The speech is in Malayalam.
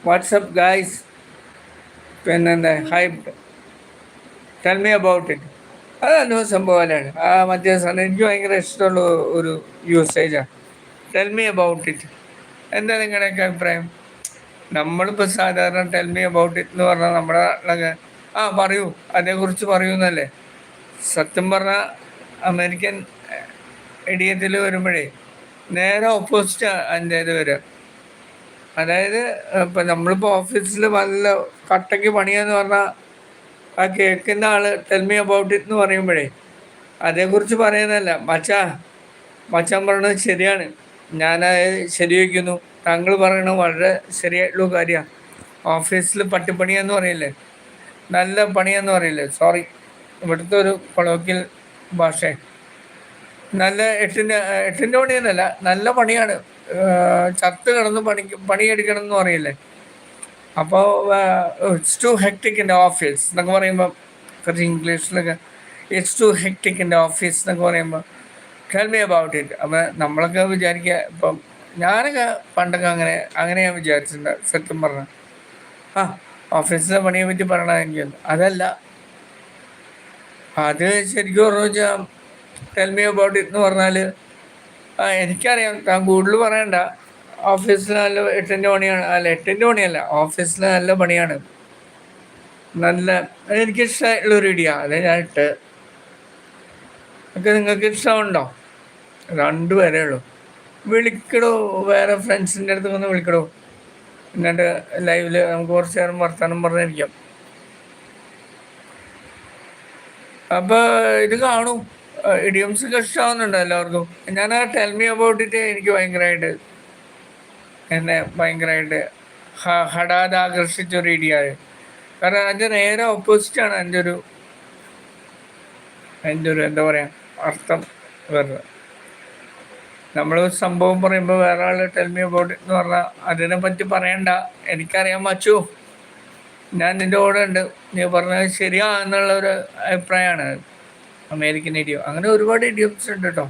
വാട്സപ്പ് ഗായ്സ്, പിന്നെ hi, tell me about it. അതല്ലോ സംഭവമാണ്. മറ്റേ സാധനം എനിക്ക് ഭയങ്കര ഇഷ്ടമുള്ള ഒരു യൂസേജാണ്. Tell me about it. എന്താ നിങ്ങളുടെയൊക്കെ അഭിപ്രായം? നമ്മളിപ്പോൾ സാധാരണ ടെൽ മീ അബൌട്ട് ഇറ്റ് എന്ന് പറഞ്ഞാൽ നമ്മുടെ നാട്ടിലൊക്കെ പറയൂ, അതേക്കുറിച്ച് പറയൂ എന്നല്ലേ. സത്യം പറഞ്ഞാൽ അമേരിക്കൻ ഇഡിയത്തിൽ വരുമ്പോഴേ നേരെ ഓപ്പോസിറ്റ് അതിൻ്റെ ഇത് വരിക. അതായത് ഇപ്പം നമ്മളിപ്പോൾ ഓഫീസിൽ നല്ല കട്ടയ്ക്ക് പണിയാന്ന് പറഞ്ഞാൽ ആ കേൾക്കുന്ന ആൾ ടെൽ മീ അബൌട്ട് ഇറ്റ് എന്ന് പറയുമ്പോഴേ അതേക്കുറിച്ച് പറയുന്നതല്ല, മച്ചാൻ പറയണത് ശരിയാണ്, ഞാനത് ശരിവയ്ക്കുന്നു, താങ്കൾ പറയണത് വളരെ ശരിയായിട്ടുള്ള കാര്യമാണ്. ഓഫീസിൽ പട്ടിപ്പണിയെന്ന് പറയില്ലേ, നല്ല പണിയെന്ന് പറയില്ലേ, സോറി ഇവിടുത്തെ ഒരു കൊളോക്കിയൽ ഭാഷ. നല്ല എട്ടിൻ്റെ പണിയെന്നല്ല, നല്ല പണിയാണ്, ചത്ത് കിടന്ന് പണിയെടുക്കണം എന്ന് പറയില്ലേ. അപ്പോൾ it's too hectic in the office എന്നൊക്കെ പറയുമ്പോൾ കുറച്ച് ഇംഗ്ലീഷിലൊക്കെ it's too hectic in the office എന്നൊക്കെ പറയുമ്പോൾ ടെൽ മീ അബൌട്ട് ഇറ്റ്. അപ്പം നമ്മളൊക്കെ വിചാരിക്കുക, ഇപ്പം ഞാനൊക്കെ പണ്ടൊക്കെ അങ്ങനെയാണ് വിചാരിച്ചിട്ടുണ്ട്. സത്യം പറഞ്ഞാൽ ഓഫീസിലെ പണിയെ പറ്റി പറയണത് എനിക്കൊന്നും അതല്ല. അത് ശരിക്കും പറഞ്ഞു വെച്ചാൽ ടെൽ മീ അബൌട്ട് ഇറ്റ് എന്ന് പറഞ്ഞാൽ എനിക്കറിയാം, താൻ കൂടുതൽ പറയണ്ട, ഓഫീസിൽ നല്ല 8ൻ്റെ പണിയാണ്, അല്ല 8ൻ്റെ പണിയല്ല, ഓഫീസിൽ നല്ല പണിയാണ്, നല്ല എനിക്കിഷ്ടമായിട്ടുള്ളൊരു ഇടിയാണ്, അതെ ഞാൻ ഇട്ട്. ഒക്കെ നിങ്ങൾക്ക് ഇഷ്ടമുണ്ടോ? 2 പേരേ ഉള്ളൂ. വിളിക്കടോ, വേറെ ഫ്രണ്ട്സിൻ്റെ അടുത്ത് ഒന്ന് വിളിക്കടോ, എന്നിട്ട് ലൈവിൽ നമുക്ക് കുറച്ച് നേരം വർത്തമാനം പറഞ്ഞിരിക്കാം. അപ്പോൾ ഇത് കാണും, ഇഡിയംസൊക്കെ ഇഷ്ടമാവുന്നുണ്ട് എല്ലാവർക്കും. ഞാൻ ആ ടെൽ മീ അബൌട്ട് ഇറ്റ് എനിക്ക് ഭയങ്കരമായിട്ട് ഹഠാത് ആകർഷിച്ചൊരു ഇടിയാണ്. കാരണം അതിൻ്റെ നേരെ ഓപ്പോസിറ്റാണ് എൻ്റെ ഒരു എന്താ പറയുക അർത്ഥം വരുന്നത്. നമ്മൾ സംഭവം പറയുമ്പോൾ വേറെ ആൾ ടെൽ മീ അബൌട്ട് ഇറ്റ് എന്ന് പറഞ്ഞാൽ അതിനെപ്പറ്റി പറയണ്ട, എനിക്കറിയാൻ പറ്റൂ, ഞാൻ നിൻ്റെ കൂടെ ഉണ്ട്, നീ പറഞ്ഞത് ശരിയാ എന്നുള്ളൊരു അഭിപ്രായമാണ്. അമേരിക്കൻ ഇഡിയം അങ്ങനെ ഒരുപാട് ഇഡിയംസ് ഉണ്ട് കേട്ടോ.